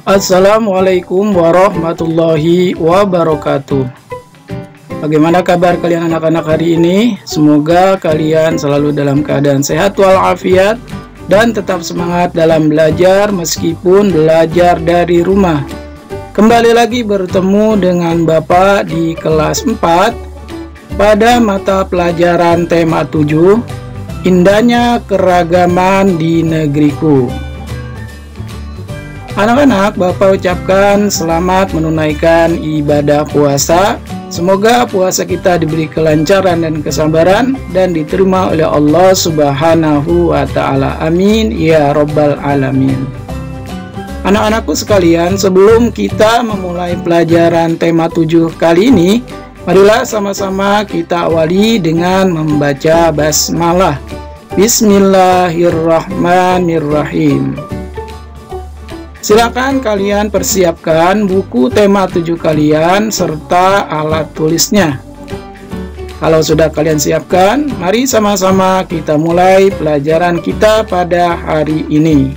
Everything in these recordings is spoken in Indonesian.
Assalamualaikum warahmatullahi wabarakatuh. Bagaimana kabar kalian anak-anak hari ini? Semoga kalian selalu dalam keadaan sehat walafiat dan tetap semangat dalam belajar meskipun belajar dari rumah. Kembali lagi bertemu dengan Bapak di kelas 4 pada mata pelajaran tema 7, Indahnya Keragaman di Negeriku. Anak-anak, Bapak ucapkan selamat menunaikan ibadah puasa. Semoga puasa kita diberi kelancaran dan kesabaran dan diterima oleh Allah Subhanahu wa Ta'ala. Amin ya Rabbal Alamin. Anak-anakku sekalian, sebelum kita memulai pelajaran tema 7 kali ini, marilah sama-sama kita awali dengan membaca basmalah. Bismillahirrahmanirrahim. Silakan kalian persiapkan buku tema 7 kalian serta alat tulisnya. Kalau sudah kalian siapkan, mari sama-sama kita mulai pelajaran kita pada hari ini.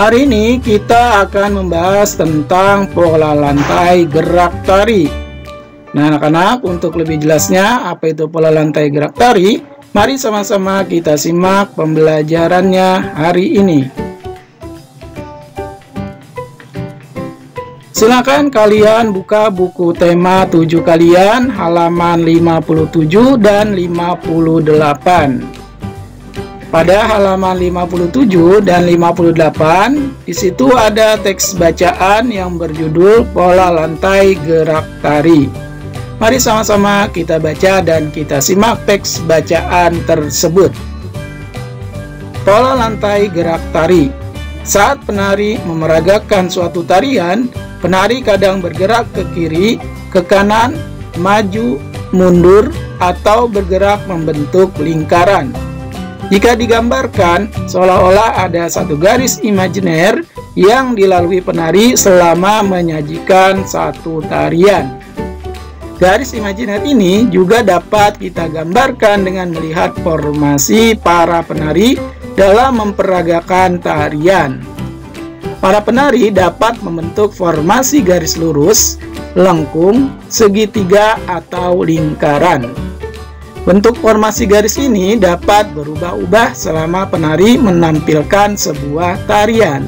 Hari ini kita akan membahas tentang pola lantai gerak tari. Nah, anak-anak, untuk lebih jelasnya apa itu pola lantai gerak tari, mari sama-sama kita simak pembelajarannya hari ini. Silakan kalian buka buku tema 7 kalian halaman 57 dan 58. Pada halaman 57 dan 58, di situ ada teks bacaan yang berjudul Pola Lantai Gerak Tari. Mari sama-sama kita baca dan kita simak teks bacaan tersebut. Pola lantai gerak tari. Saat penari memeragakan suatu tarian, penari kadang bergerak ke kiri, ke kanan, maju, mundur, atau bergerak membentuk lingkaran. Jika digambarkan, seolah-olah ada satu garis imajiner yang dilalui penari selama menyajikan satu tarian. Garis imajiner ini juga dapat kita gambarkan dengan melihat formasi para penari dalam memperagakan tarian. Para penari dapat membentuk formasi garis lurus, lengkung, segitiga, atau lingkaran. Bentuk formasi garis ini dapat berubah-ubah selama penari menampilkan sebuah tarian.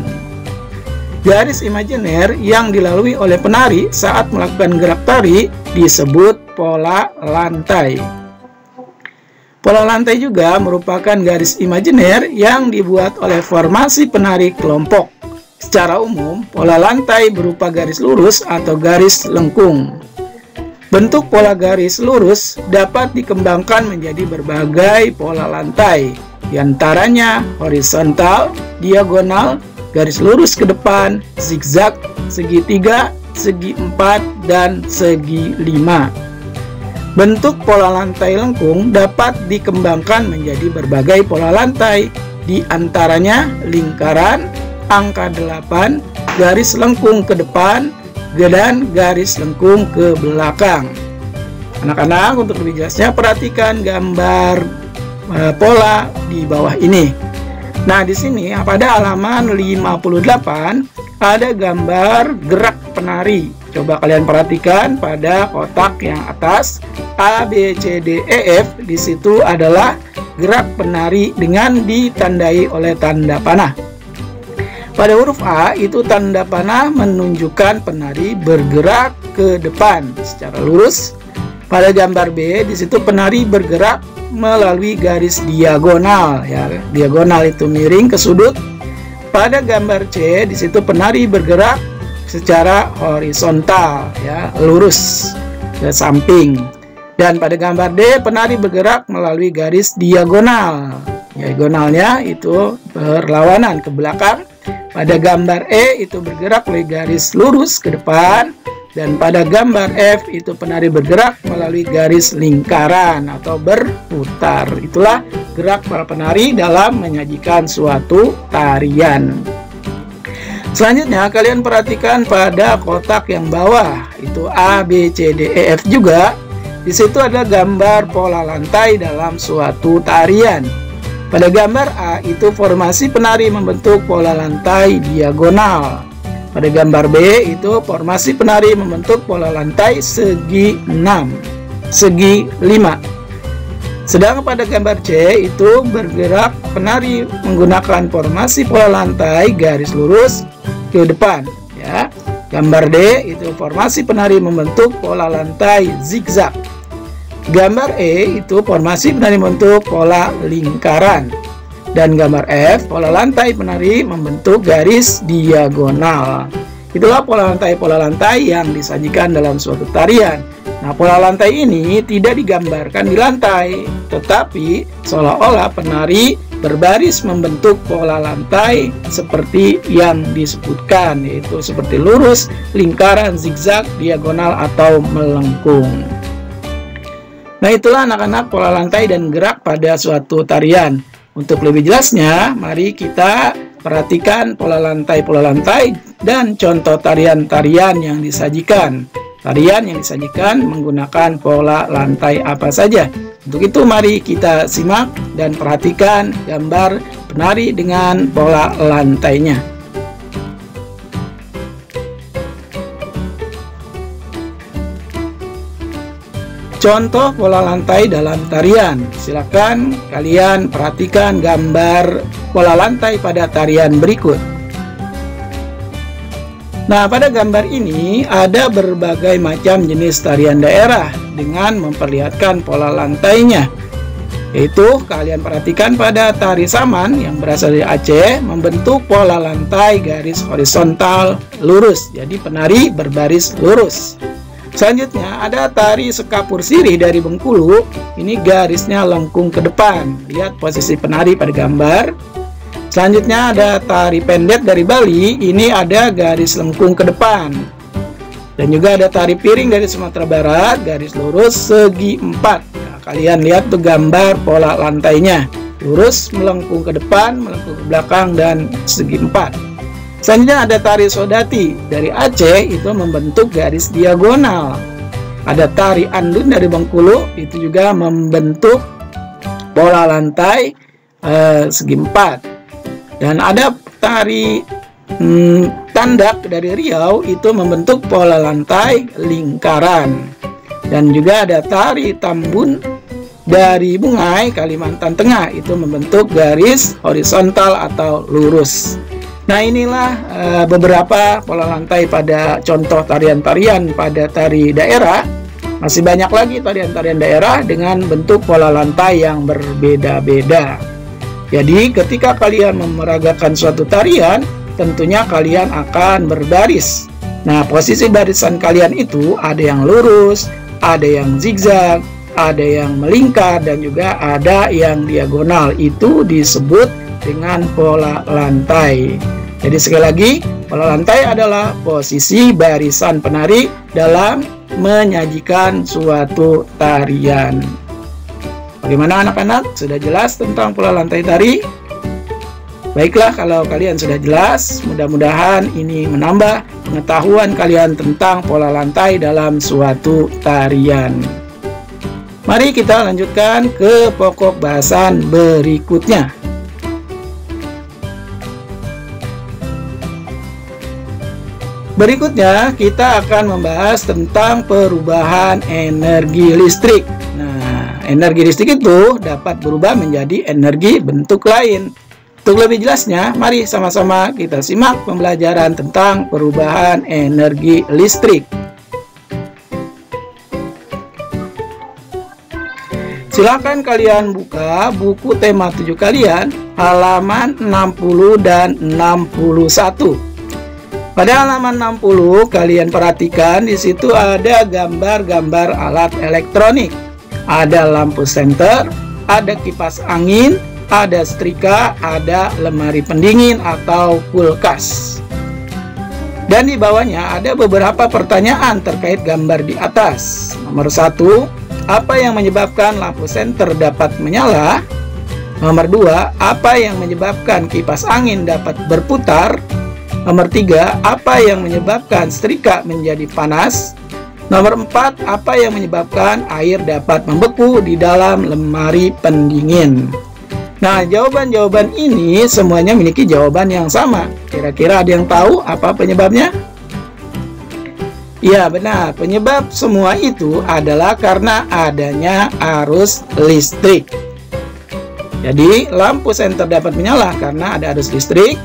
Garis imajiner yang dilalui oleh penari saat melakukan gerak tari disebut pola lantai. Pola lantai juga merupakan garis imajiner yang dibuat oleh formasi penari kelompok. Secara umum, pola lantai berupa garis lurus atau garis lengkung. Bentuk pola garis lurus dapat dikembangkan menjadi berbagai pola lantai, di antaranya horizontal, diagonal, garis lurus ke depan, zigzag, segitiga, segi empat, dan segi 5. Bentuk pola lantai lengkung dapat dikembangkan menjadi berbagai pola lantai, di antaranya lingkaran, angka 8, garis lengkung ke depan, dan garis lengkung ke belakang. Anak-anak, untuk lebih jelasnya perhatikan gambar pola di bawah ini. Nah, di sini pada halaman 58 ada gambar gerak penari. Coba kalian perhatikan pada kotak yang atas A, B, C, D, E, F. Di situ adalah gerak penari dengan ditandai oleh tanda panah. Pada huruf A itu tanda panah menunjukkan penari bergerak ke depan secara lurus. Pada gambar B di situ penari bergerak melalui garis diagonal, ya. Diagonal itu miring ke sudut. Pada gambar C di situ penari bergerak secara horizontal, ya, lurus ke samping. Dan pada gambar D penari bergerak melalui garis diagonal. Diagonalnya itu berlawanan ke belakang. Pada gambar E itu bergerak melalui garis lurus ke depan. Dan pada gambar F itu penari bergerak melalui garis lingkaran atau berputar. Itulah gerak para penari dalam menyajikan suatu tarian. Selanjutnya kalian perhatikan pada kotak yang bawah, itu A, B, C, D, E, F juga. Di situ ada gambar pola lantai dalam suatu tarian. Pada gambar A itu formasi penari membentuk pola lantai diagonal. Pada gambar B itu formasi penari membentuk pola lantai segi 6, segi 5. Sedang pada gambar C itu bergerak penari menggunakan formasi pola lantai garis lurus ke depan, ya. Gambar D itu formasi penari membentuk pola lantai zigzag. Gambar E itu formasi penari membentuk pola lingkaran. Dan gambar F, pola lantai penari membentuk garis diagonal. Itulah pola lantai yang disajikan dalam suatu tarian. Nah, pola lantai ini tidak digambarkan di lantai, tetapi seolah-olah penari berbaris membentuk pola lantai seperti yang disebutkan, yaitu seperti lurus, lingkaran, zigzag, diagonal, atau melengkung. Nah, itulah anak-anak pola lantai dan gerak pada suatu tarian. Untuk lebih jelasnya, mari kita perhatikan pola lantai dan contoh tarian-tarian yang disajikan. Tarian yang disajikan menggunakan pola lantai apa saja. Untuk itu mari kita simak dan perhatikan gambar penari dengan pola lantainya. Contoh pola lantai dalam tarian. Silakan kalian perhatikan gambar pola lantai pada tarian berikut. Nah, pada gambar ini ada berbagai macam jenis tarian daerah dengan memperlihatkan pola lantainya. Yaitu kalian perhatikan pada tari saman yang berasal dari Aceh membentuk pola lantai garis horizontal lurus. Jadi penari berbaris lurus. Selanjutnya ada tari sekapur sirih dari Bengkulu. Ini garisnya lengkung ke depan. Lihat posisi penari pada gambar. Selanjutnya ada tari pendet dari Bali. Ini ada garis lengkung ke depan. Dan juga ada tari piring dari Sumatera Barat, garis lurus segi 4. Nah, kalian lihat tuh gambar pola lantainya. Lurus, melengkung ke depan, melengkung ke belakang, dan segi 4. Selanjutnya ada tari Sodati dari Aceh, itu membentuk garis diagonal. Ada tari Andun dari Bengkulu, itu juga membentuk pola lantai segi 4. Dan ada tari Tandak dari Riau, itu membentuk pola lantai lingkaran. Dan juga ada tari Tambun dari Bungai, Kalimantan Tengah, itu membentuk garis horizontal atau lurus. Nah, inilah beberapa pola lantai pada contoh tarian-tarian pada tari daerah. Masih banyak lagi tarian-tarian daerah dengan bentuk pola lantai yang berbeda-beda. Jadi, ketika kalian memeragakan suatu tarian, tentunya kalian akan berbaris. Nah, posisi barisan kalian itu ada yang lurus, ada yang zigzag, ada yang melingkar, dan juga ada yang diagonal. Itu disebut dengan pola lantai. Jadi sekali lagi, pola lantai adalah posisi barisan penari dalam menyajikan suatu tarian. Bagaimana anak-anak? Sudah jelas tentang pola lantai tari? Baiklah, kalau kalian sudah jelas, mudah-mudahan ini menambah pengetahuan kalian tentang pola lantai dalam suatu tarian. Mari kita lanjutkan ke pokok bahasan berikutnya. Berikutnya kita akan membahas tentang perubahan energi listrik. Nah, energi listrik itu dapat berubah menjadi energi bentuk lain. Untuk lebih jelasnya, mari sama-sama kita simak pembelajaran tentang perubahan energi listrik. Silakan kalian buka buku tema 7 kalian, halaman 60 dan 61. Pada halaman 60, kalian perhatikan di situ ada gambar-gambar alat elektronik. Ada lampu senter, ada kipas angin, ada setrika, ada lemari pendingin atau kulkas. Dan di bawahnya ada beberapa pertanyaan terkait gambar di atas. Nomor 1, apa yang menyebabkan lampu senter dapat menyala? Nomor 2, apa yang menyebabkan kipas angin dapat berputar? Nomor 3, apa yang menyebabkan setrika menjadi panas? Nomor 4, apa yang menyebabkan air dapat membeku di dalam lemari pendingin? Nah, jawaban-jawaban ini semuanya memiliki jawaban yang sama. Kira-kira ada yang tahu apa penyebabnya? Ya, benar. Penyebab semua itu adalah karena adanya arus listrik. Jadi, lampu senter dapat menyala karena ada arus listrik.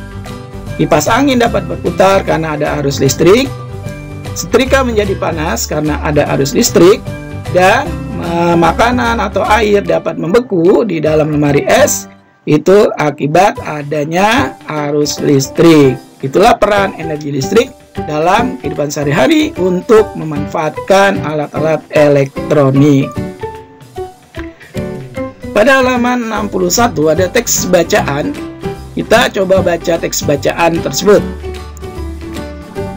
Kipas angin dapat berputar karena ada arus listrik. Setrika menjadi panas karena ada arus listrik. Dan makanan atau air dapat membeku di dalam lemari es. Itu akibat adanya arus listrik. Itulah peran energi listrik dalam kehidupan sehari-hari untuk memanfaatkan alat-alat elektronik. Pada halaman 61 ada teks bacaan. Kita coba baca teks bacaan tersebut.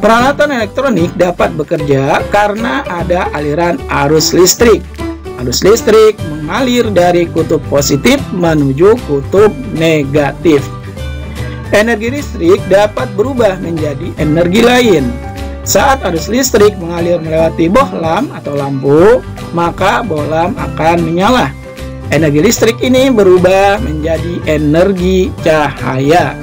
Peralatan elektronik dapat bekerja karena ada aliran arus listrik. Arus listrik mengalir dari kutub positif menuju kutub negatif. Energi listrik dapat berubah menjadi energi lain. Saat arus listrik mengalir melewati bohlam atau lampu, maka bohlam akan menyala. Energi listrik ini berubah menjadi energi cahaya.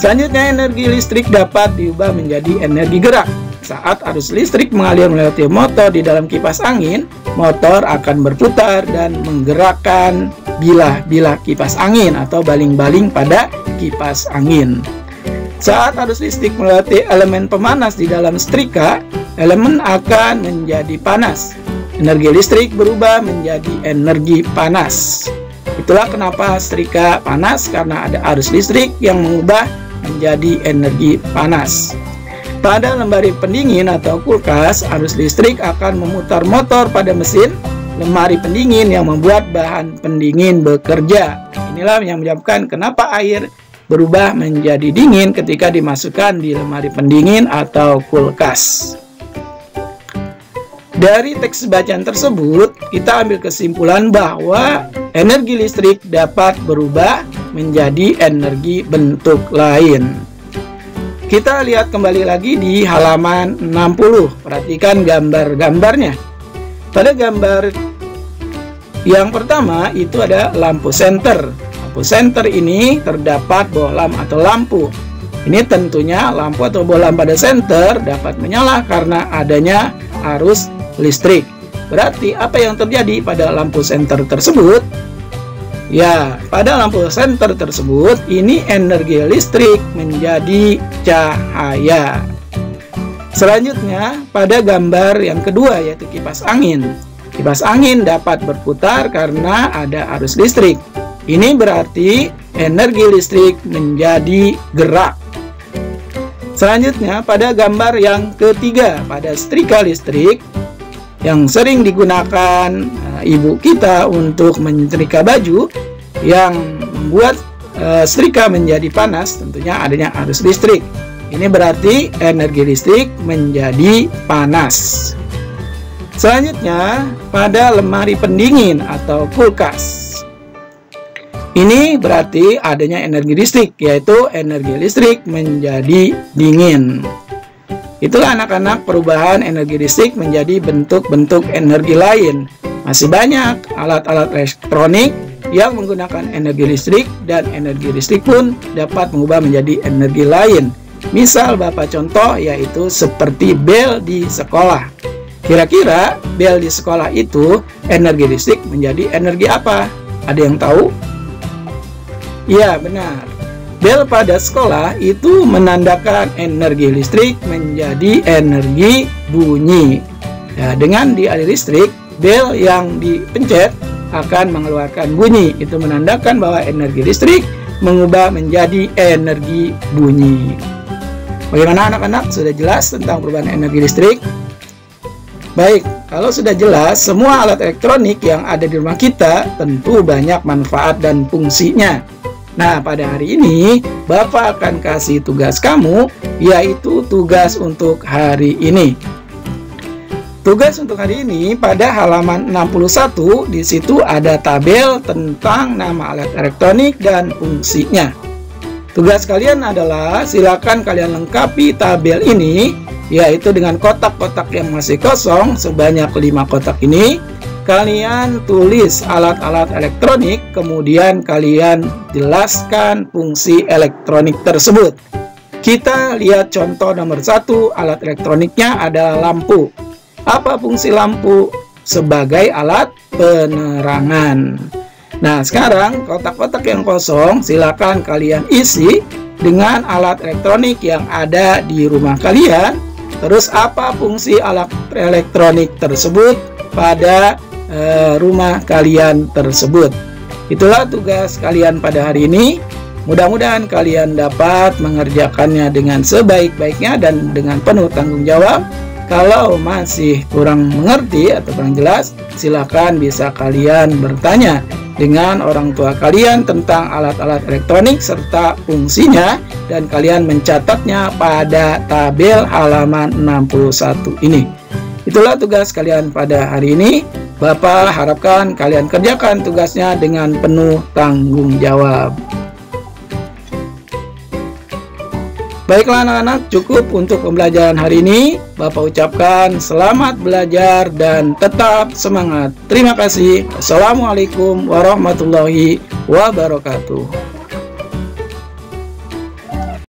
Selanjutnya, energi listrik dapat diubah menjadi energi gerak. Saat arus listrik mengalir melewati motor di dalam kipas angin, motor akan berputar dan menggerakkan bilah-bilah kipas angin atau baling-baling pada kipas angin. Saat arus listrik melewati elemen pemanas di dalam setrika, elemen akan menjadi panas. Energi listrik berubah menjadi energi panas. Itulah kenapa setrika panas, karena ada arus listrik yang mengubah menjadi energi panas. Pada lemari pendingin atau kulkas, arus listrik akan memutar motor pada mesin lemari pendingin yang membuat bahan pendingin bekerja. Inilah yang menyebabkan kenapa air berubah menjadi dingin ketika dimasukkan di lemari pendingin atau kulkas. Dari teks bacaan tersebut, kita ambil kesimpulan bahwa energi listrik dapat berubah menjadi energi bentuk lain. Kita lihat kembali lagi di halaman 60. Perhatikan gambar-gambarnya. Pada gambar yang pertama itu ada lampu senter. Lampu senter ini terdapat bohlam atau lampu. Ini tentunya lampu atau bohlam pada senter dapat menyala karena adanya arus listrik. Berarti apa yang terjadi pada lampu senter tersebut? Ya, pada lampu senter tersebut ini energi listrik menjadi cahaya. Selanjutnya pada gambar yang kedua yaitu kipas angin. Kipas angin dapat berputar karena ada arus listrik. Ini berarti energi listrik menjadi gerak. Selanjutnya pada gambar yang ketiga, pada setrika listrik yang sering digunakan ibu kita untuk menyetrika baju, yang membuat setrika menjadi panas, tentunya adanya arus listrik. Ini berarti energi listrik menjadi panas. Selanjutnya pada lemari pendingin atau kulkas. Ini berarti adanya energi listrik, yaitu energi listrik menjadi dingin. Itulah anak-anak perubahan energi listrik menjadi bentuk-bentuk energi lain. Masih banyak alat-alat elektronik yang menggunakan energi listrik, dan energi listrik pun dapat mengubah menjadi energi lain. Misal Bapak contoh yaitu seperti bel di sekolah. Kira-kira bel di sekolah itu energi listrik menjadi energi apa? Ada yang tahu? Ya, benar. Bel pada sekolah itu menandakan energi listrik menjadi energi bunyi. Ya, dengan dialiri listrik, bel yang dipencet akan mengeluarkan bunyi. Itu menandakan bahwa energi listrik mengubah menjadi energi bunyi. Bagaimana anak-anak? Sudah jelas tentang perubahan energi listrik? Baik, kalau sudah jelas, semua alat elektronik yang ada di rumah kita tentu banyak manfaat dan fungsinya. Nah, pada hari ini Bapak akan kasih tugas kamu, yaitu tugas untuk hari ini. Tugas untuk hari ini pada halaman 61, di situ ada tabel tentang nama alat elektronik dan fungsinya. Tugas kalian adalah silakan kalian lengkapi tabel ini, yaitu dengan kotak-kotak yang masih kosong sebanyak 5 kotak ini. Kalian tulis alat-alat elektronik, kemudian kalian jelaskan fungsi elektronik tersebut. Kita lihat contoh nomor 1, alat elektroniknya adalah lampu. Apa fungsi lampu? Sebagai alat penerangan. Nah, sekarang kotak-kotak yang kosong silakan kalian isi dengan alat elektronik yang ada di rumah kalian. Terus apa fungsi alat elektronik tersebut pada rumah kalian tersebut. Itulah tugas kalian pada hari ini. Mudah-mudahan kalian dapat mengerjakannya dengan sebaik-baiknya dan dengan penuh tanggung jawab. Kalau masih kurang mengerti atau kurang jelas, silakan bisa kalian bertanya dengan orang tua kalian tentang alat-alat elektronik serta fungsinya, dan kalian mencatatnya pada tabel halaman 61 ini. Itulah tugas kalian pada hari ini. Bapak harapkan kalian kerjakan tugasnya dengan penuh tanggung jawab. Baiklah anak-anak, cukup untuk pembelajaran hari ini. Bapak ucapkan selamat belajar dan tetap semangat. Terima kasih. Assalamualaikum warahmatullahi wabarakatuh.